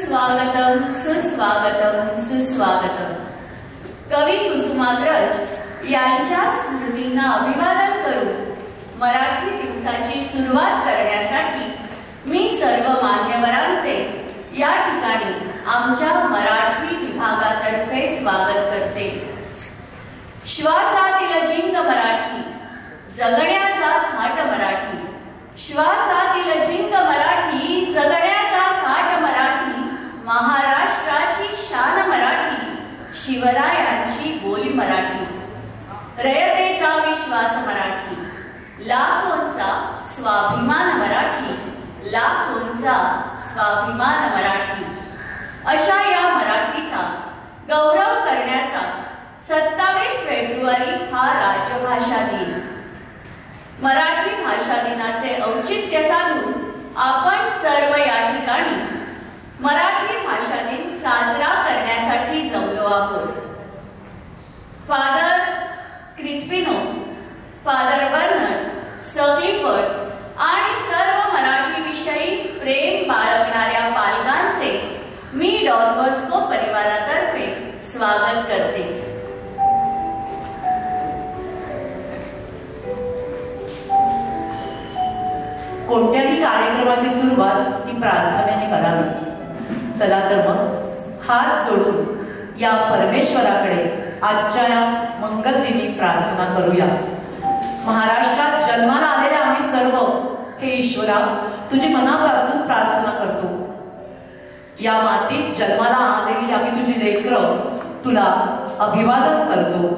सुस्वागतम सुस्वागतम सुस्वागतम. कवी कुसुमाग्रज यांच्या स्मृतींना अभिवादन करून मराठी दिवसाची सुरुवात करण्यासाठी मी सर्व मान्यवरांचे या ठिकाणी आमच्या मराठी विभागातर्फे स्वागत करते. श्वासातील जिंक मराठी, जगण्याचा थाट मराठी. श्वासातील जिंक मराठी, जगण्याचा थाट मराठी. महाराष्ट्राची शान मराठी, शिवरायांची बोली मराठी. रयतेचा विश्वास मराठी, लाखोंचा स्वाभिमान मराठी. लाखोंचा स्वाभिमान मराठी. अशा या मराठीचा गौरव करण्याचा 27 फेब्रुवारी हा राजभाषा दिन. मराठी भाषा दिनाचे औचित्य साधून आपण सर्व या ठिकाणी मराठी भाषा दिन साजरा करण्यासाठी जमलो आहोत. Father Crispino, father Bernard, sir Clifford आणि सर्व मराठी विषयी प्रेम बाळगणाऱ्या पालकांचे मी डॉन बॉस्को परिवारातर्फे स्वागत करते. कोणत्याही कार्यक्रमाची सुरुवात ही प्रार्थनेने करावी. चला तर मग हात जोडून या परमेश्वराकडे आजच्या या मंगलदिनी प्रार्थना करूया. महाराष्ट्रात जन्माला आलेले आम्ही सर्व, हे ईश्वरा, तुझी मनापासून प्रार्थना करतो. या मातीत जन्माला आलेली आम्ही तुझी लेकरं तुला अभिवादन करतो.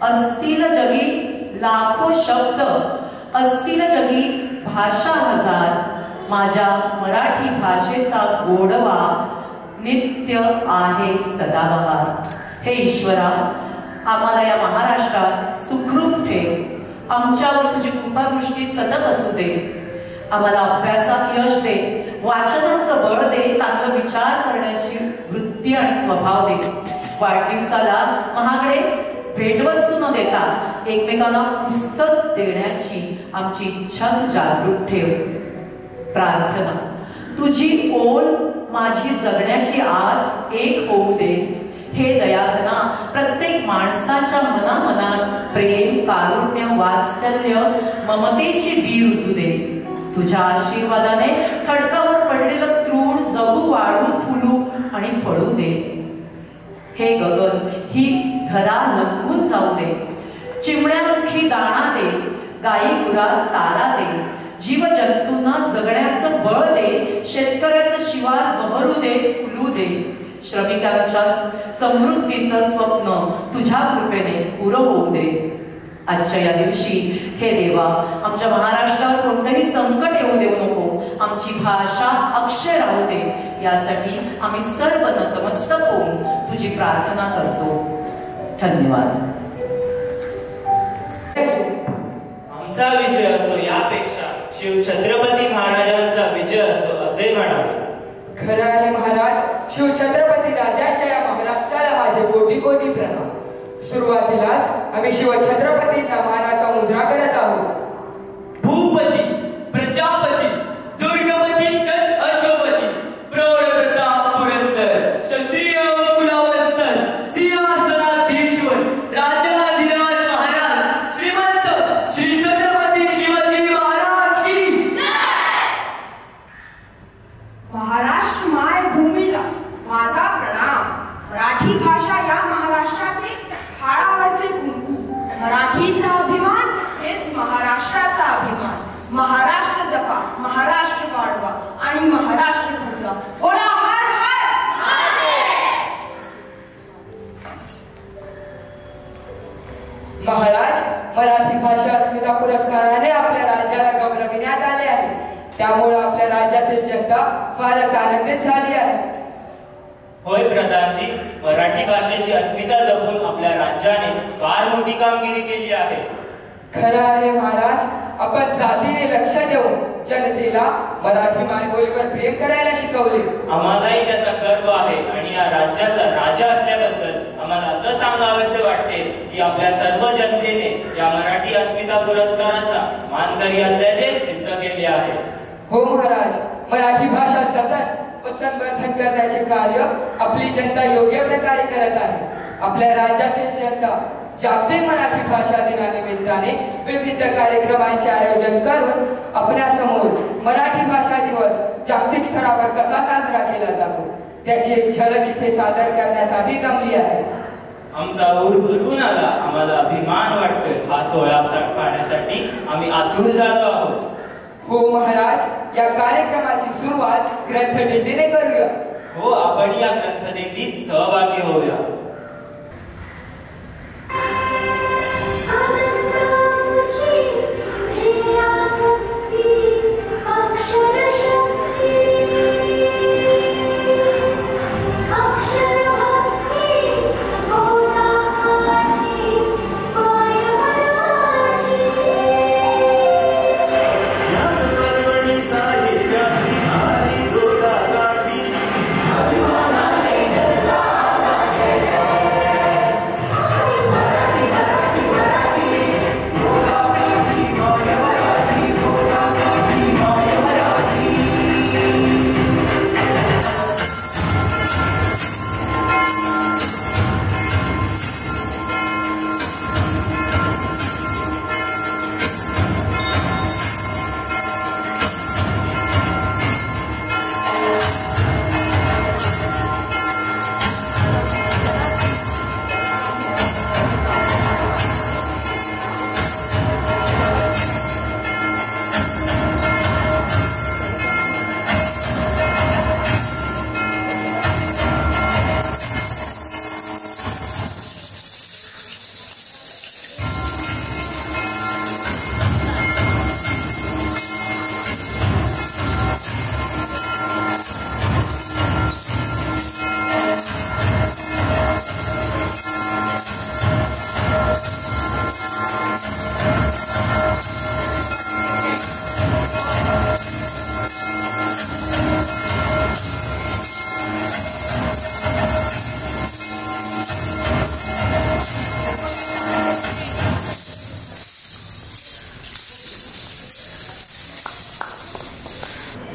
असतील जगी लाखो शब्द, असतील जगी भाषा हजार, माझ्या मराठी भाषेचा गोडवा नित्य आहे सदाबहार. हे ईश्वरा, आम्हाला या महाराष्ट्रात सुखरूप ठेव. आमच्यावर तुझी कृपादृष्टी सतत असू दे. आम्हाला अभ्यासात यश दे, वाचनाचं बळ दे, चांगलं विचार करण्याची वृत्ती आणि स्वभाव दे. वाढदिवसाला महागडे भेटवस्तू न देता एकमेकांना पुस्तक देण्याची आमची इच्छा तू जागृत ठेव. प्रार्थना, तुझी ओढ माझी जगण्याची आस एक होऊ दे. हे दयाघना, प्रत्येक माणसाच्या मनामनात प्रेम, कारुण्य, वात्सल्य, ममतेची बी रुजू दे. तुझ्या आशीर्वादाने खडकावर पडलेलं तृण जगू, वाढू, फुलू आणि फळू दे. हे गगन, ही धरा लंबून जाऊ दे. चिमण्यामुखी दाणा दे, गाई गुरात चारा दे. जीवजंतूंना जगण्याचं बळ दे. शेतकऱ्याचं शिवार बहरू दे, फुलू दे. श्रमिकांच्या समृद्धीचं स्वप्न तुझ्या कृपेने पुरं होऊ दे. आजच्या या दिवशी हे देवा, आमच्या महाराष्ट्रावर कोणतंही संकट येऊ देऊ नको. आमची भाषा अक्षय राहू दे. यासाठी आम्ही सर्व नतमस्तक होऊन तुझी प्रार्थना करतो. धन्यवाद. आमचा विजय असो यापेक्षा शिव छत्रपती महाराजांचा विजय असो असे म्हणावे. खरं आहे महाराज, शिव छत्रपती राजांच्या या महाराष्ट्राला माझे कोटी कोटी प्रणाम. सुरुवातीलाच आम्ही शिव छत्रपतींना मानाचा मुजरा करत आहोत. भूपती, प्रजापती, दुर्गपती, गज अशोपती, प्रौढ प्रताप पुरंदर, क्षत्रिय कुलावंत, सिंहासनाधीश्वर, राजाधिराज महाराज श्रीमंत श्री छत्रपती शिवाजी महाराज की जय. महाराष्ट्र मायभूमीला माझा प्रणाम. मराठी भाषा या महाराष्ट्राचे हाडावरचे कुंकू. मराठीचा अभिमान हेच महाराष्ट्राचा अभिमान. महाराष्ट्र जपा, महाराष्ट्र वाढवा आणि महाराष्ट्र पूजा. बोला हर हर महाराज, मराठी भाषा अस्मिता पुरस्काराने आपल्या राज्याला गौरविण्यात आले आहे. त्यामुळे आपल्या राज्यातील जनता फारच आनंदित झाली आहे. होय प्रधानजी, मराठी भाषेची अस्मिता जपून आपल्या राज्याने फार मोठी कामगिरी केली आहे. खरं आहे महाराज, आपण जातीने लक्ष देऊन जनतेला मराठी मायबोलीवर प्रेम करायला शिकवले. आम्हालाही त्याचा गर्व आहे आणि या राज्याचा राजा असल्याबद्दल आम्हाला असं सांगावेसे वाटते की आपल्या सर्व जनतेने या मराठी अस्मिता पुरस्काराचा मानकरी असल्याचे सिद्ध केले आहे. हो महाराज, मराठी भाषा सतत व व संवर्धन करण्याचे कार्य आपली जनता योग्य प्रकारे करत आहे. आपल्या राज्यातील जनता जागतिक मराठी भाषा दिनानिमित्ताने विविध कार्यक्रमांचे आयोजन करून आपल्यासमोर मराठी भाषा दिवस जागतिक स्तरावर कसा साजरा केला जातो त्याची एक झलक इथे सादर करण्यासाठी जमली आहे. आमचा ऊर भरून आला, आम्हाला अभिमान वाटतोय. हा सोहळा पाहण्यासाठी आम्ही आतुर झालो आहोत. हो महाराज, या कार्यक्रमाची सुरुवात ग्रंथदिंडीने करूया. हो, आपण या ग्रंथदिंडीत सहभागी होऊया.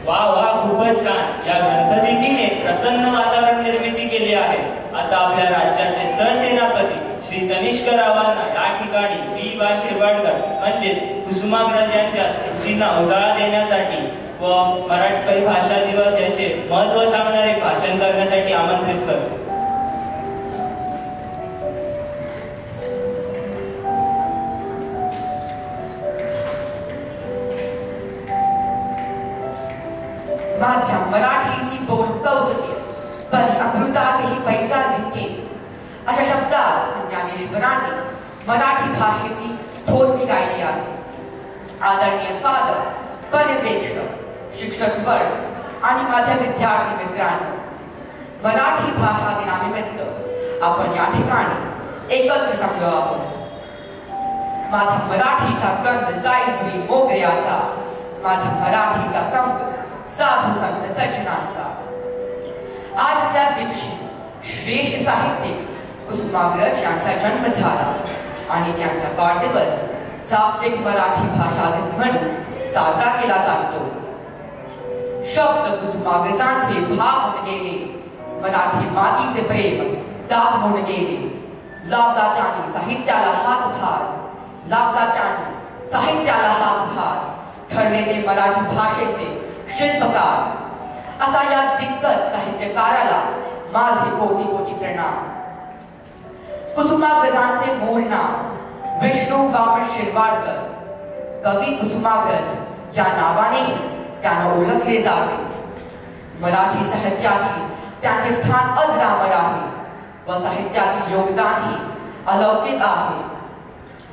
वा वा, खूपच छान. या ग्रंथदिंडीने प्रसन्न वातावरण निर्मिती केली आहे. आता आपल्या राज्याचे सहसेनापती श्री तनिष्क रावांना या ठिकाणी वी.वा. शिरवाडकर म्हणजेच कुसुमाग्रज यांच्या स्मृतींना उजाळा देण्यासाठी व मराठी परिभाषा दिवस याचे महत्त्व सांगणारे भाषण करण्यासाठी आमंत्रित करतो. माझ्या मराठीची बोल कौतुके परी अमृतातही पैसा जिंके अशा शब्दात ज्ञानेश्वरांनी मराठी भाषेची थोरवी गायली आहे. आदरणीय फादर, पर्यवेक्षक, शिक्षक वर्ग आणि माझ्या विद्यार्थी मित्रांनो, मराठी भाषा दिनानिमित्त आपण या ठिकाणी एकत्र जमलो आहोत. माझा मराठीचा गंध जाईजुई मोगऱ्याचा, माझा मराठीचा संत साधू संत सज्जनांचा. आजच्या दिवशी श्रेष्ठ साहित्यिक कुसुमाग्रज यांचा जन्म झाला आणि त्यांचा वाढदिवस जागतिक मराठी भाषा दिन म्हणून साजरा केला जातो. शब्द कुसुमाग्रजांचे भाव होऊन गेले, मराठी मातीचे प्रेम दाग होऊन गेले. लाभला त्यांनी साहित्याला हातभार, लाभला त्यांनी साहित्याला हातभार, ठरले ते मराठी भाषेचे शिल्पकार. असा या दिग्गज साहित्यकाराला माझे कोटी कोटी प्रणाम. कुसुमाग्रजांचे मूळ नाव विष्णू वामन शिरवाडकर. कवी कुसुमाग्रज या नावानेही त्यांना ओळखले जावे. मराठी साहित्यातील त्यांचे स्थान अजरामर आहे व साहित्यातील योगदानही अलौकिक आहे.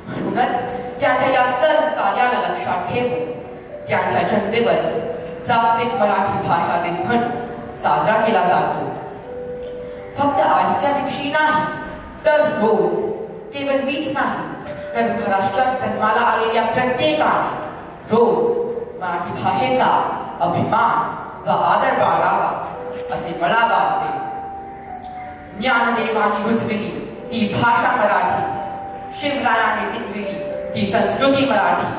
म्हणूनच त्यांच्या या सर्व कार्याला लक्षात ठेवून त्यांचा जन्मदिवस जागतिक मराठी भाषा दिन म्हणून साजरा केला जातो. फक्त आजच्या दिवशी नाही तर रोज, केवळ मीच नाही तर महाराष्ट्रात जन्माला आलेल्या प्रत्येकाने रोज मराठी भाषेचा अभिमान व आदर बाळगावा असे मला वाटते. ज्ञानदेवाने रुजविली ती भाषा मराठी, शिवरायाने टिकविली ती संस्कृती मराठी,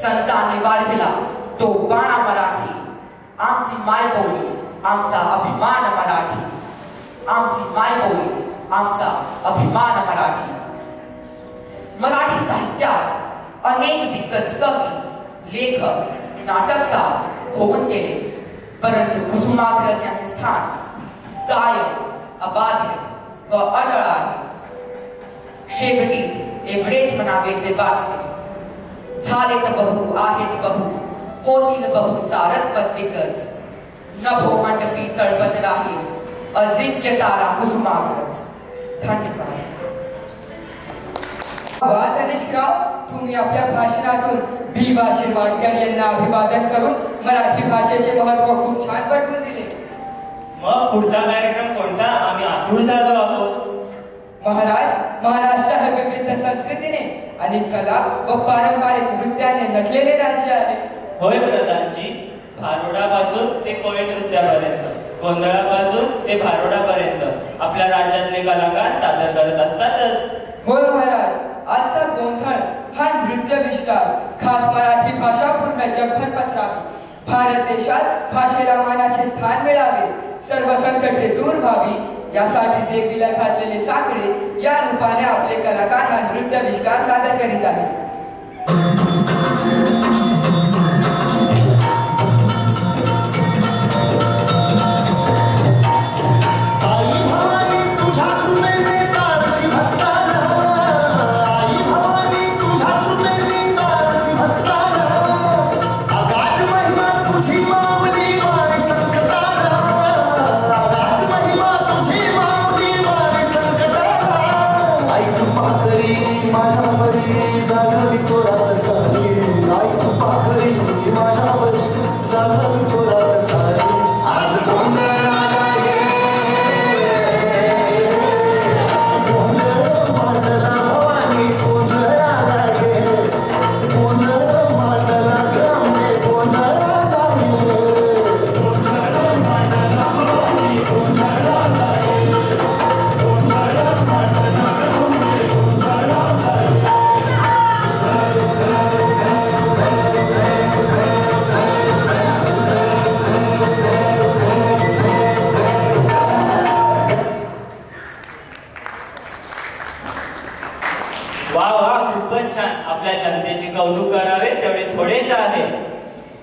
संतांनी वाढविला तो बाणा मराठी. आमची मायबोली आमचा अभिमान मराठी, आमची मायबोली आमचा अभिमान मराठी. मराठी साहित्यात अनेक दिग्गज कवी, लेखक, नाटककार होऊन गेले, परंतु कुसुमाग्रज यांचे स्थान कायम अबाधित व अटळ आहे. शेवटी एवढेच म्हणावेसे वाटते, झालेत बहु आहेत बहु, होतील बहु सारस्वत दिग्गज, नभो मंडपी तळपत राहील अजिंक्य तारा कुसुमाग्रज. धन्यवाद. तनिष्कराव, तुम्ही आपल्या भाषणातून बी वा शिरवाडकर यांना अभिवादन करून मराठी भाषेचे महत्व खूप छान पटवून दिले. मग पुढचा कार्यक्रम कोणता? आम्ही आतुर झालो आहोत. महाराज, महाराष्ट्र हे विविध संस्कृतीने आणि कला व पारंपरिक नृत्याने नटलेले राज्य आहे. होय प्रधानजी, भारुडापासून ते कोळी नृत्यापर्यंत, गोंधळापासून ते भारुडापर्यंत आपल्या राज्यातले कलाकार सादर करत असतातच. होय महाराज, आजचा गोंधळ हा नृत्यविष्कार खास मराठी भाषा पूर्ण जगभर पसरावी, भारत देशात भाषेला मानाचे स्थान मिळावे, सर्व संकटे दूर व्हावी यासाठी देवीला घातलेले साकडे या रूपाने आपले कलाकार हा नृत्यविष्कार सादर करीत आहेत.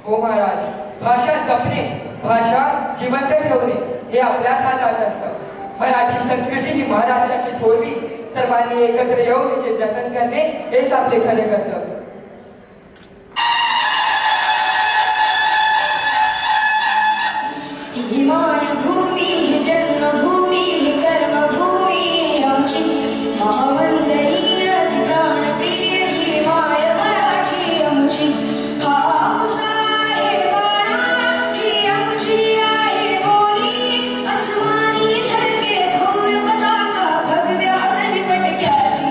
हो महाराज, भाषा जपणे, भाषा जिवंत ठेवणे हे आपल्याच हातात असतं. मराठी संस्कृती ही महाराष्ट्राची थोरवी, सर्वांनी एकत्र येऊन तिचे जतन करणे हेच आपले खरे कर्तव्य. भूमी जन्मभूमी कर्मभूमी आमची, महावंदनीय प्राणप्रिय ही माय मराठी आमची. हा आमचा आहे बाणा, ही आमची आहे बोली, अस्मानी झळके भव्य पताका भगव्या झरपटक्याची.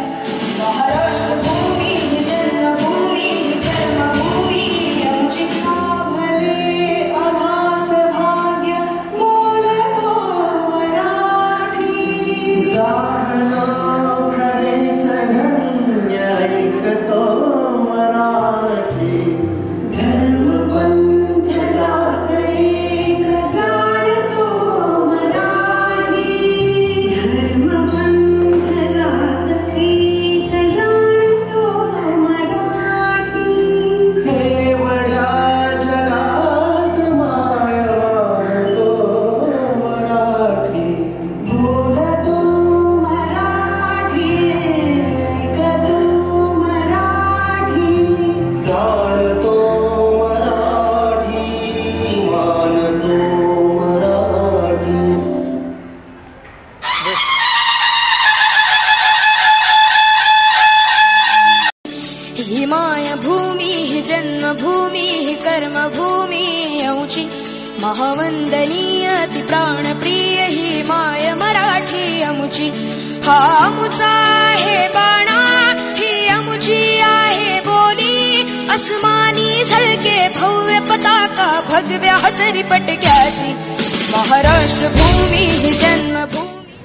महाराष्ट्र भूमी जन्मभूमी कर्मभूमी आमची. भले अनास भाग्य बोलतो मराठी, जाणो खरेच धन्य ऐकतो मराठी. धर्म पंथ जात एक जाणतो मराठी, धर्म पंथ जात एक जाणतो मराठी. एवढ्या जगात माय वाढतो मराठी. बोलतो मराठी, ऐकतो मराठी, जाणतो मराठी, मानतो मराठी. ही मायभूमी ही जन्मभूमी ही कर्मभूमी आमची. महावंदनीय ती प्राणप्रिय ही माय मराठी आमची. हा आमचा आहे बाणा, ही आमची आहे बोली, अस्मानी झळके भव्य पताका भगव्या झरपटक्याची. महाराष्ट्र भूमी ही जन्मभूमी.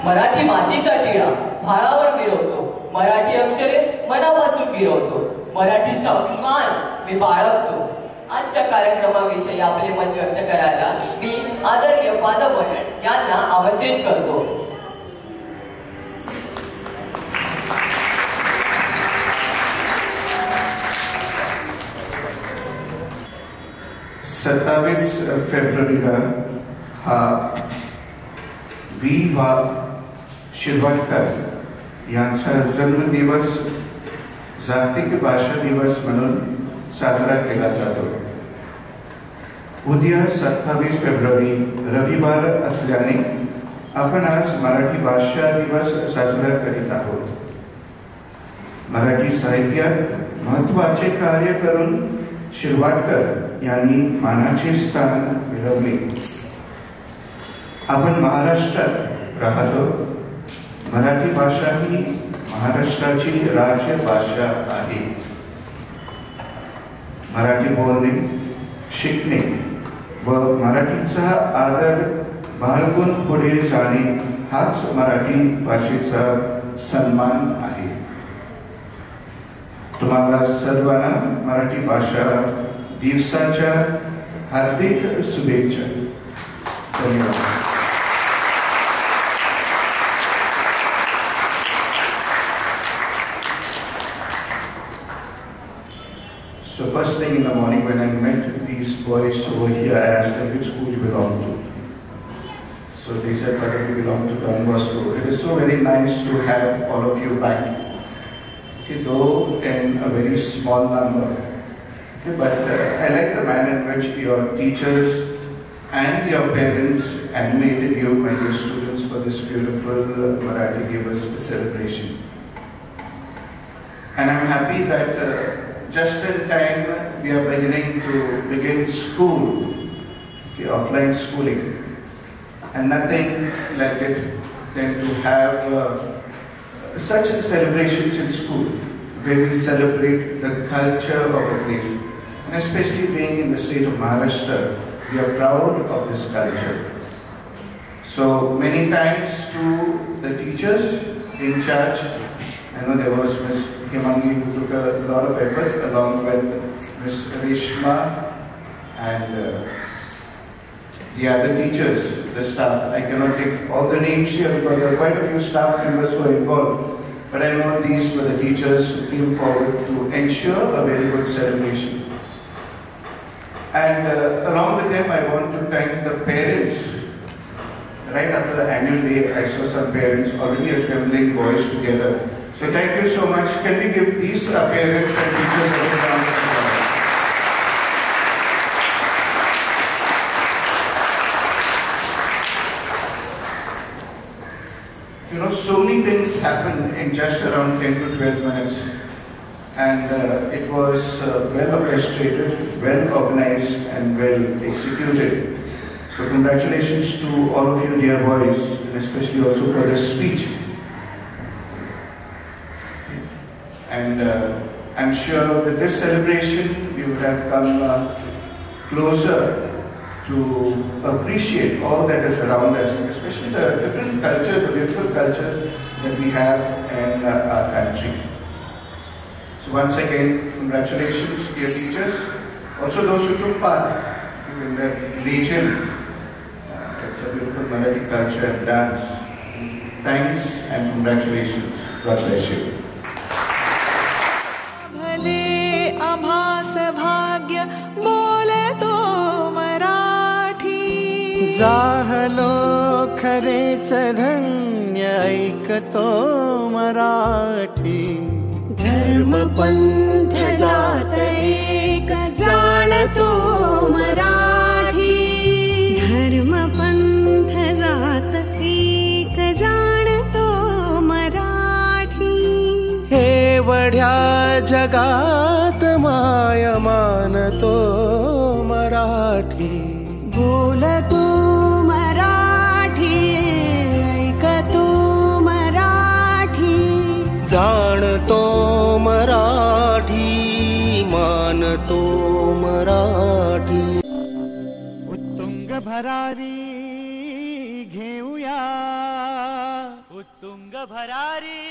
मराठी मातीचा टिळा भारावर मिरवतो, मराठी अक्षरे मनापासून गिरवतो, मराठीचा अभिमान मी बाळगतो. आजच्या कार्यक्रमाविषयी आपले मत व्यक्त करायला मी आदरणीय फादर बर्नार्ड यांना आमंत्रित करतो. फेब्रुवारीला हा वा शिरवाडकर यांचा जन्मदिवस जागतिक भाषा दिवस म्हणून साजरा केला जातो. उद्या 27 फेब्रुवारी रविवार असल्याने आपण आज मराठी भाषा दिवस साजरा करीत आहोत. मराठी साहित्यात महत्त्वाचे कार्य करून शिरवाडकर यांनी मानाचे स्थान मिळवले. आपण महाराष्ट्रात राहतो. मराठी भाषा ही महाराष्ट्राची राजभाषा आहे. मराठी बोलणे, शिकणे व मराठीचा आदर बाळगून पुढे जाणे हाच मराठी भाषेचा सन्मान आहे. तुम्हाला सर्वांना मराठी भाषा दिवसाच्या हार्दिक शुभेच्छा. धन्यवाद. So first thing in the morning when I met these boys over here, I asked them which school you belong to. So they said, "Father, we belong to Don Bosco." It is so very nice to have all of you back. Okay, though in a very small number. Okay, but I like the manner in which your teachers and your parents animated you, my dear students, for this beautiful Marathi Divas celebration. And I'm happy that just in time we are beginning to begin school, okay, offline schooling, and nothing like it than to have such celebrations in school where we celebrate the culture of a place, and especially being in the state of Maharashtra, we are proud of this culture. So many thanks to the teachers in charge. I know there was Ms. Himangi who took a lot of effort along with Ms. Reshma and the other teachers, the staff. I cannot take all the names here because there are quite a few staff members who are involved. But I know these were the teachers who came forward to ensure a very good celebration. And along with them, I want to thank the parents. Right after the annual day, I saw some parents already assembling boys together. So thank you so much. Can we give these parents and teachers a round of applause? You know, so many things happen in just around 10 to 12 minutes. And it was well orchestrated, well organized and well executed. So congratulations to all of you dear boys, and especially also for this speech. And I'm sure with this celebration we would have come closer to appreciate all that is around us, especially the different cultures, the beautiful cultures that we have in our country. So once again, congratulations dear teachers, also those who took part in the Legion. It's a beautiful Marathi culture and dance. Thanks and congratulations. God bless you. आभास भाग्य बोलतो मराठी. जाहलो खरेच धन्य ऐकतो मराठी. धर्म पंथ जात एक जाणतो मराठी. धर्म पंथ जात एक जाणतो मराठी. हे वढ्या जगात माय मानतो मराठी. बोलतो मराठी, ऐकतो मराठी. जाणतो मराठी, मानतो मराठी. उत्तुंग भरारी घेऊया, उत्तुंग भरारी